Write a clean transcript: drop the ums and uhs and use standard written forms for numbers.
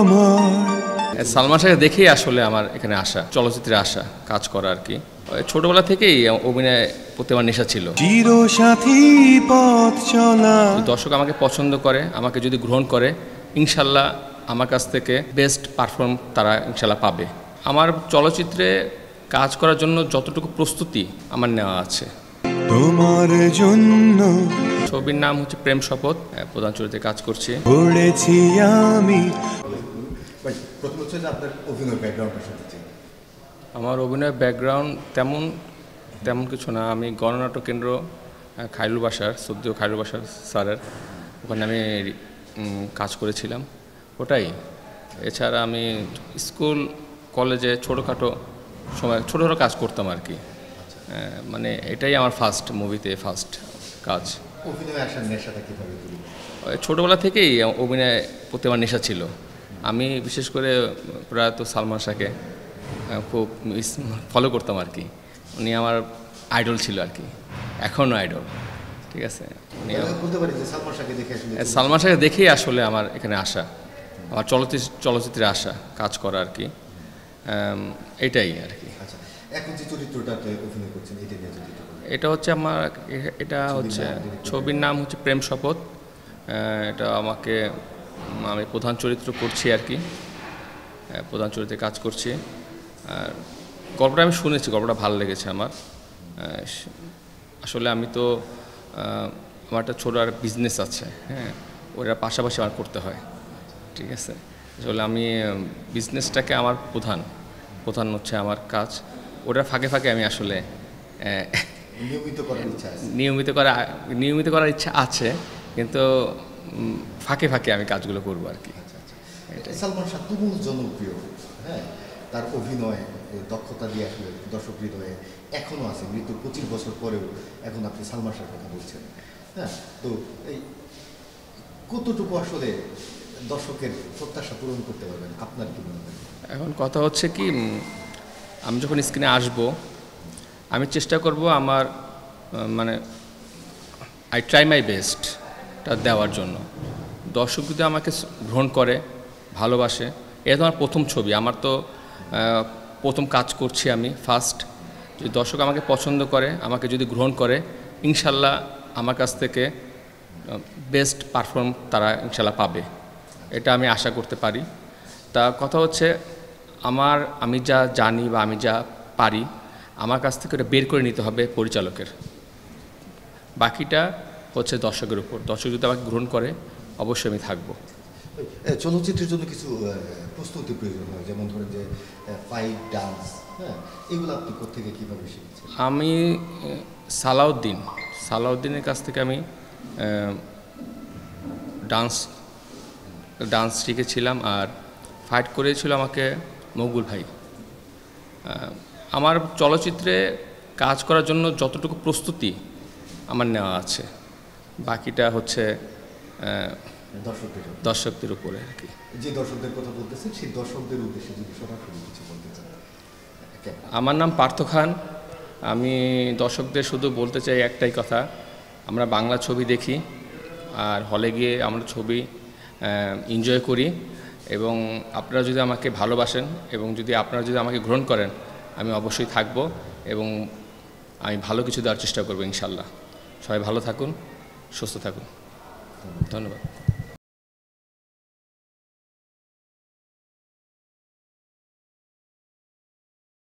আমার। সালমান শাহকে দেখেই আসলে আমার এখানে আসা, চলচ্চিত্রে আসা, কাজ করা আর কি। ছোটবেলা থেকেই অভিনয় প্রতি আমার নেশা ছিল। চিরসাথী পথ চলা, দর্শক আমাকে পছন্দ করে, আমাকে যদি গ্রহণ করে, ইনশাল্লাহ আমার কাছ থেকে বেস্ট পারফর্ম তারা ইনশাল্লাহ পাবে। আমার চলচ্চিত্রে কাজ করার জন্য যতটুকু প্রস্তুতি আমার নেওয়া আছে। তোমার জন্য ছবির নাম হচ্ছে প্রেম শপথ, প্রধান চরিত্রে কাজ করছি। পড়েছি আমি। প্রথম হচ্ছে যে আপনার অভিনয় ব্যাকগ্রাউন্ডটা শুনতে চাই। আমার অভিনয় ব্যাকগ্রাউন্ড তেমন কিছু না। আমি গণনাটক কেন্দ্র খায়রুল বাসার, সদ্যীয় খায়রুল বাসার স্যারের ওখানে আমি কাজ করেছিলাম, ওটাই। এছাড়া আমি স্কুল কলেজে ছোটোখাটো কাজ করতাম আর কি। মানে এটাই আমার ফার্স্ট মুভিতে ফার্স্ট কাজ। অভিনয় আসার নেশাটা কীভাবে তৈরি? ছোটোবেলা থেকেই অভিনয় প্রতি আমার নেশা ছিল। আমি বিশেষ করে প্রয়াত সালমান শাহকে খুব ফলো করতাম আর কি। উনি আমার আইডল ছিল আর কি, এখনও আইডল। ঠিক আছে, উনি বলতে পারি যে সালমান শাহকে দেখেই আসলে আমার এখানে আসা, আমার চলচ্চিত্রে আসা, কাজ করা আর কি। এটাই আর কি। আচ্ছা, এখন যে চরিত্রটাতে অভিনয় করছেন এটা নিয়ে যদি এটা হচ্ছে ছবির নাম হচ্ছে প্রেম শপথ। এটা আমি প্রধান চরিত্র করছি আর কি, প্রধান চরিত্রে কাজ করছি। আর গল্পটা আমি শুনেছি, গল্পটা ভালো লেগেছে আমার। আসলে আমি তো আমার একটা ছোটো আর বিজনেস আছে, হ্যাঁ, ওটা পাশাপাশি আমার করতে হয়। ঠিক আছে, আসলে আমি বিজনেসটাকে আমার প্রধান হচ্ছে আমার কাজ। ওটার ফাঁকে ফাঁকে আমি আসলে নিয়মিত করার ইচ্ছা আছে, কিন্তু ফাঁকে ফাঁকে আমি কাজগুলো করবো আর কি। সালমান শাহ তুমুল জনপ্রিয়, হ্যাঁ, তার অভিনয় দক্ষতা দিয়ে আসলে দর্শক হৃদয়ে এখনও আছে। মৃত্যুর 25 বছর পরেও এখন আপনি সালমান শাহর কথা বলছেন, হ্যাঁ। তো এই কতটুকু আসলে দর্শকের প্রত্যাশা পূরণ করতে পারবেন আপনার কি মনে হয়? এখন কথা হচ্ছে কি, আমি যখন স্ক্রিনে আসব, আমি চেষ্টা করব আমার আই ট্রাই মাই বেস্টটা দেওয়ার জন্য। দর্শক যদি আমাকে গ্রহণ করে, ভালোবাসে, এটা তো আমার প্রথম ছবি, আমার তো প্রথম কাজ করছি আমি, ফার্স্ট। যদি দর্শক আমাকে পছন্দ করে, আমাকে যদি গ্রহণ করে, ইনশাল্লাহ আমার কাছ থেকে বেস্ট পারফর্ম তারা ইনশাল্লাহ পাবে, এটা আমি আশা করতে পারি। তা কথা হচ্ছে, আমি যা জানি বা আমি যা পারি, আমার কাছ থেকে ওটা বের করে নিতে হবে পরিচালকের। বাকিটা হচ্ছে দর্শকের উপর। দর্শক যদি আমাকে গ্রহণ করে, অবশ্যই আমি থাকবো। চলচ্চিত্রের জন্য কিছু প্রস্তুতি প্রয়োজন হয়, যেমন ধরেন যে ফাইট, ডান্স, হ্যাঁ, এগুলো আপনি কোত্থেকে কীভাবে শিখেছেন? আমি সালাউদ্দিনের কাছ থেকে আমি ডান্স শিখেছিলাম, আর ফাইট করেছিল আমাকে মকবুল ভাই। আমার চলচ্চিত্রে কাজ করার জন্য যতটুকু প্রস্তুতি আমার নেওয়া আছে, বাকিটা হচ্ছে দর্শকদের উপরে আর কি। যে দর্শকদের কথা বলতেছেন, সেই দর্শকদের উদ্দেশ্যে যদি সরাসরি কিছু বলতে চান। আমার নাম পার্থ খান। আমি দর্শকদের শুধু বলতে চাই একটাই কথা, আমরা বাংলা ছবি দেখি, আর হলে গিয়ে আমরা ছবি এনজয় করি। এবং আপনারা যদি আমাকে ভালোবাসেন এবং আপনারা যদি আমাকে গ্রহণ করেন, আমি অবশ্যই থাকব এবং আমি ভালো কিছু দেওয়ার চেষ্টা করব ইনশাল্লাহ। সবাই ভালো থাকুন, সুস্থ থাকুন। ধন্যবাদ।